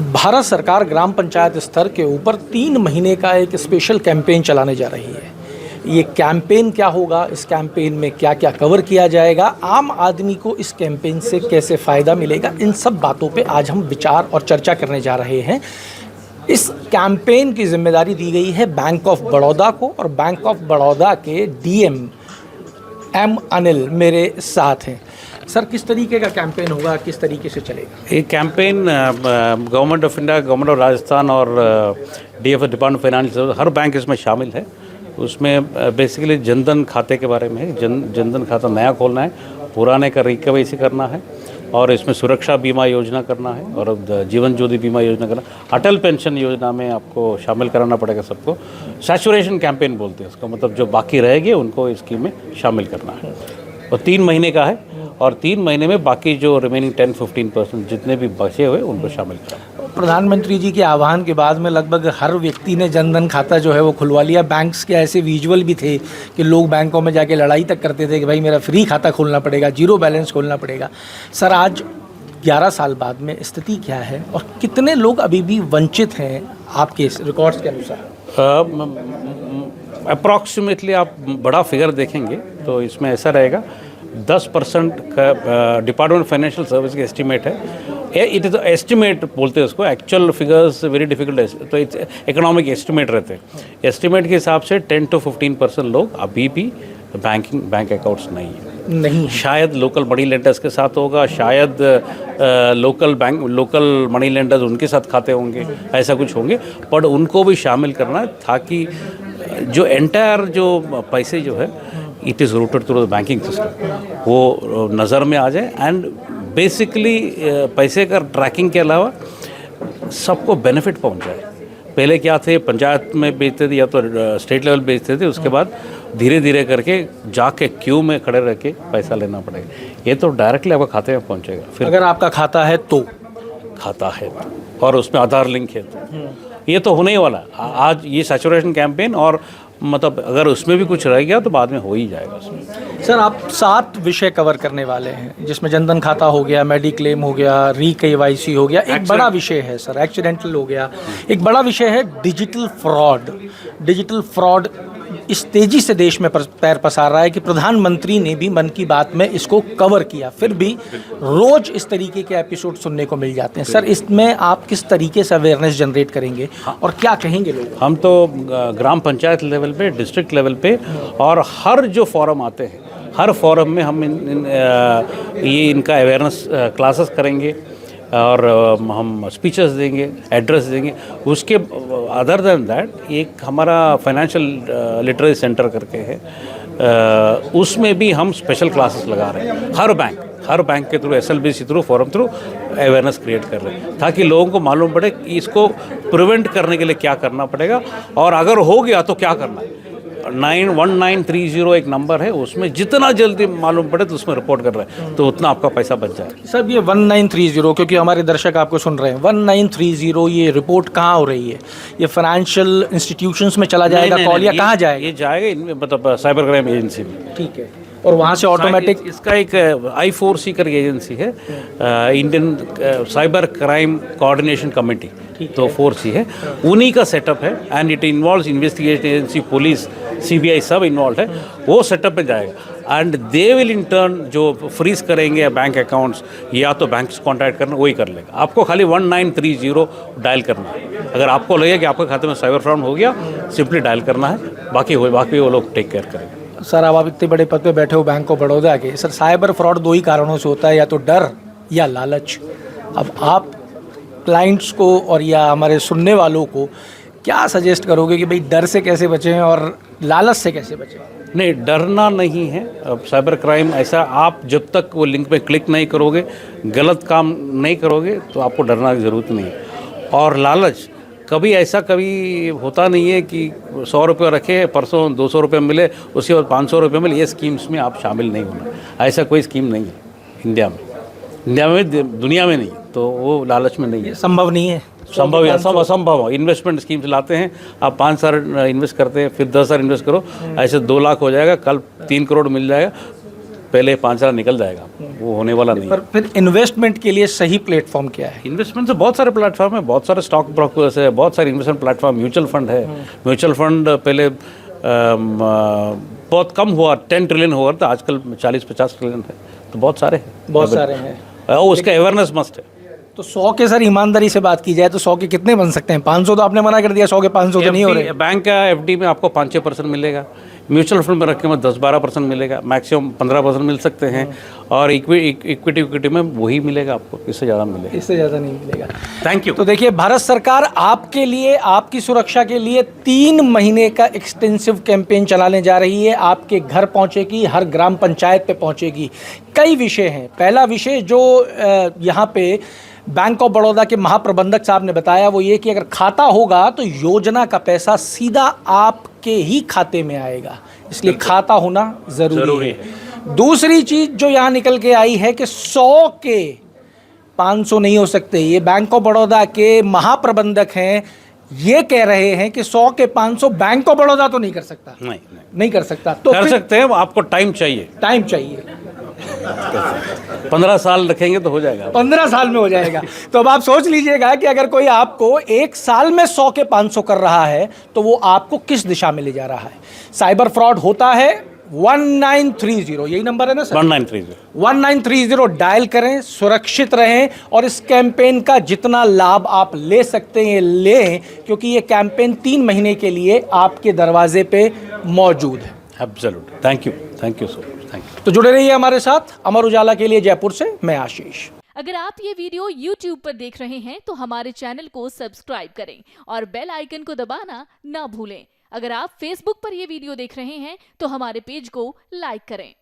भारत सरकार ग्राम पंचायत स्तर के ऊपर 3 महीने का एक स्पेशल कैंपेन चलाने जा रही है। ये कैंपेन क्या होगा, इस कैंपेन में क्या क्या कवर किया जाएगा, आम आदमी को इस कैंपेन से कैसे फ़ायदा मिलेगा, इन सब बातों पे आज हम विचार और चर्चा करने जा रहे हैं। इस कैंपेन की जिम्मेदारी दी गई है बैंक ऑफ बड़ौदा को, और बैंक ऑफ बड़ौदा के डीएम एम अनिल मेरे साथ हैं। सर, किस तरीके का कैंपेन होगा, किस तरीके से चलेगा ये campaign? Government of India, government of Rajasthan और डीएफ डिपार्टमेंट ऑफ फाइनेंस, हर बैंक इसमें शामिल है। उसमें बेसिकली जनधन खाते के बारे में है। जनधन खाता नया खोलना है, पुराने का रिकवरी करना है, और इसमें सुरक्षा बीमा योजना करना है, और जीवन ज्योति बीमा योजना करना, अटल पेंशन योजना में आपको शामिल कराना पड़ेगा सबको। सैचुरेशन कैंपेन बोलते हैं उसको, मतलब जो बाकी रहेंगे उनको इस स्कीम में शामिल करना है। और 3 महीने का है, और 3 महीने में बाकी जो रिमेनिंग 10-15% जितने भी बचे हुए उनको शामिल करें। प्रधानमंत्री जी के आह्वान के बाद में लगभग हर व्यक्ति ने जनधन खाता जो है वो खुलवा लिया। बैंक्स के ऐसे विजुअल भी थे कि लोग बैंकों में जाके लड़ाई तक करते थे कि भाई मेरा फ्री खाता खोलना पड़ेगा, जीरो बैलेंस खोलना पड़ेगा। सर, आज 11 साल बाद में स्थिति क्या है और कितने लोग अभी भी वंचित हैं आपके रिकॉर्ड्स के अनुसार? अप्रॉक्सीमेटली आप बड़ा फिगर देखेंगे तो इसमें ऐसा रहेगा, 10% का डिपार्टमेंट फाइनेंशियल सर्विस की एस्टिमेट है। इट इज़ एस्टिमेट बोलते हैं उसको, एक्चुअल फिगर्स वेरी डिफिकल्ट, तो इकोनॉमिक एस्टिमेट रहते हैं। एस्टिमेट के हिसाब से 10-15% लोग अभी भी बैंक अकाउंट्स नहीं है। शायद लोकल मनी लेंडर्स के साथ होगा, शायद लोकल मनी लेंडर्स उनके साथ खाते होंगे, ऐसा कुछ होंगे, पर उनको भी शामिल करना है ताकि जो एंटायर जो पैसे जो है it is rooted through the banking system, वो नज़र में आ जाए। एंड बेसिकली पैसे का ट्रैकिंग के अलावा सबको बेनिफिट पहुंच जाए। पहले क्या थे, पंचायत में बेचते थे या तो स्टेट लेवल बेचते थे, उसके बाद धीरे धीरे करके जाके क्यू में खड़े रह के पैसा लेना पड़ेगा। ये तो डायरेक्टली आपके खाते में पहुंचेगा। फिर अगर आपका खाता है तो, और उसमें आधार लिंक है तो ये तो होने ही वाला। आज ये सैचुरेशन कैंपेन, और मतलब अगर उसमें भी कुछ रह गया तो बाद में हो ही जाएगा उसमें। सर, आप 7 विषय कवर करने वाले हैं, जिसमें जनधन खाता हो गया, मेडिक्लेम हो गया, री-KYC हो गया, एक बड़ा विषय है सर एक्सीडेंटल हो गया, एक बड़ा विषय है डिजिटल फ्रॉड इस तेजी से देश में पैर पसार रहा है कि प्रधानमंत्री ने भी मन की बात में इसको कवर किया, फिर भी रोज इस तरीके के एपिसोड सुनने को मिल जाते हैं। सर, इसमें आप किस तरीके से अवेयरनेस जनरेट करेंगे और क्या कहेंगे लोग? हम तो ग्राम पंचायत लेवल पे, डिस्ट्रिक्ट लेवल पे, और हर जो फोरम आते हैं, हर फोरम में हम इनका अवेयरनेस क्लासेस करेंगे, और हम स्पीचेस देंगे, एड्रेस देंगे। उसके अदर देन दैट एक हमारा फाइनेंशियल लिटरेसी सेंटर करके है, उसमें भी हम स्पेशल क्लासेस लगा रहे हैं। हर बैंक के through, SLBC through, forum through awareness create कर रहे हैं, ताकि लोगों को मालूम पड़े कि इसको प्रिवेंट करने के लिए क्या करना पड़ेगा, और अगर हो गया तो क्या करना है। 1930 एक नंबर है, उसमें जितना जल्दी मालूम पड़े तो उसमें रिपोर्ट कर रहे हैं, तो उतना आपका पैसा बच जाए। सर, ये 1930, क्योंकि हमारे दर्शक आपको सुन रहे हैं, 1930 ये रिपोर्ट कहाँ हो रही है? ये फाइनेंशियल इंस्टीट्यूशंस में चला जाएगा कॉल, या कहाँ जाएगा? ये जाएगा इनमें, मतलब साइबर क्राइम एजेंसी में। ठीक है, और वहाँ से ऑटोमेटिक इसका एक I4C करके एजेंसी है, Indian cyber crime coordination committee, तो 4C है, उन्हीं का सेटअप है। And it involves investigation agency, police, CBI सब इन्वॉल्व है, वो सेटअप में जाएगा। And they will in turn जो फ्रीज करेंगे बैंक अकाउंट्स, या तो बैंक से कॉन्टैक्ट करना, वही कर लेगा। आपको खाली 1930 डायल करना है। अगर आपको लगे कि आपके खाते में साइबर फ्रॉड हो गया, सिंपली डायल करना है, बाकी वो लोग टेक केयर करेंगे। सर, अब आप इतने बड़े पद पे बैठे हो बैंक ऑफ बड़ौदा के, सर साइबर फ्रॉड 2 ही कारणों से होता है, या तो डर या लालच। अब आप क्लाइंट्स को और या हमारे सुनने वालों को क्या सजेस्ट करोगे कि भाई डर से कैसे बचें और लालच से कैसे बचें? नहीं, डरना नहीं है। अब साइबर क्राइम ऐसा, आप जब तक वो लिंक पे क्लिक नहीं करोगे, गलत काम नहीं करोगे, तो आपको डरना की ज़रूरत नहीं है। और लालच कभी होता नहीं है कि 100 रुपये रखे, परसों 200 रुपये मिले, उसके बाद 500 रुपये मिले। ये स्कीम्स में आप शामिल नहीं होना, ऐसा कोई स्कीम नहीं है इंडिया में, दुनिया में नहीं, तो वो लालच में नहीं है। संभव नहीं है, संभव है, सब असंभव। इन्वेस्टमेंट स्कीम्स लाते हैं, आप 5,000 इन्वेस्ट करते हैं, फिर 10,000 इन्वेस्ट करो, ऐसे 2 लाख हो जाएगा, कल 3 करोड़ मिल जाएगा। पहले 5,000 निकल जाएगा, वो होने वाला नहीं है। पर फिर इन्वेस्टमेंट के लिए सही प्लेटफॉर्म क्या है? इन्वेस्टमेंट से बहुत सारे प्लेटफॉर्म है, बहुत सारे स्टॉक ब्रोकर्स है, बहुत सारे इन्वेस्टमेंट प्लेटफॉर्म, म्यूचुअल फंड है। म्यूचुअल फंड पहले बहुत कम हुआ, 10 ट्रिलियन हुआ था, आजकल 40-50 ट्रिलियन है, तो बहुत सारे हैं। बहुत सारे हैं। और उसका अवेयरनेस मस्ट है। तो 100 के सर ईमानदारी से बात की जाए तो 100 के कितने बन सकते हैं? 500 तो आपने मना कर दिया, 100 के 500 तो नहीं हो रहे। बैंक का एफडी में आपको 5-6% मिलेगा, म्यूचुअल फंड में रखे में 10-12% मिलेगा, मैक्सिमम 15% मिल सकते हैं, और इक्विटी में वही मिलेगा आपको, इससे ज़्यादा मिलेगा, इससे ज़्यादा नहीं मिलेगा। Thank you. तो देखिए, भारत सरकार आपके लिए, आपकी सुरक्षा के लिए 3 महीने का एक्सटेंसिव कैंपेन चलाने जा रही है। आपके घर पहुंचेगी, हर ग्राम पंचायत पे पहुंचेगी। कई विषय हैं। पहला विषय जो यहाँ पे बैंक ऑफ बड़ौदा के महाप्रबंधक साहब ने बताया वो ये कि अगर खाता होगा तो योजना का पैसा सीधा आपके ही खाते में आएगा, इसलिए खाता होना ज़रूरी है। दूसरी चीज़ जो यहाँ निकल के आई है कि 100 के 500 नहीं हो सकते। ये बैंक ऑफ बड़ौदा के महाप्रबंधक हैं, ये कह रहे हैं कि 100 के 500 बैंक ऑफ बड़ौदा तो नहीं कर सकता। नहीं कर सकता। तो कर सकते हैं, आपको टाइम चाहिए। टाइम चाहिए। 15 साल रखेंगे तो हो जाएगा, 15 साल में हो जाएगा। तो अब आप सोच लीजिएगा कि अगर कोई आपको 1 साल में 100 के 500 कर रहा है तो वो आपको किस दिशा में ले जा रहा है। साइबर फ्रॉड होता है 1930, यही नंबर है ना सर? 1930 डायल करें, सुरक्षित रहें, और इस कैंपेन का जितना लाभ आप ले सकते हैं लें, क्योंकि ये कैंपेन 3 महीने के लिए आपके दरवाजे पे मौजूद है। Absolutely. Thank you so much, thank you. तो जुड़े रहिए हमारे साथ। अमर उजाला के लिए जयपुर से मैं आशीष। अगर आप ये वीडियो YouTube पर देख रहे हैं तो हमारे चैनल को सब्सक्राइब करें और बेल आइकन को दबाना ना भूलें। अगर आप Facebook पर ये वीडियो देख रहे हैं तो हमारे पेज को लाइक करें।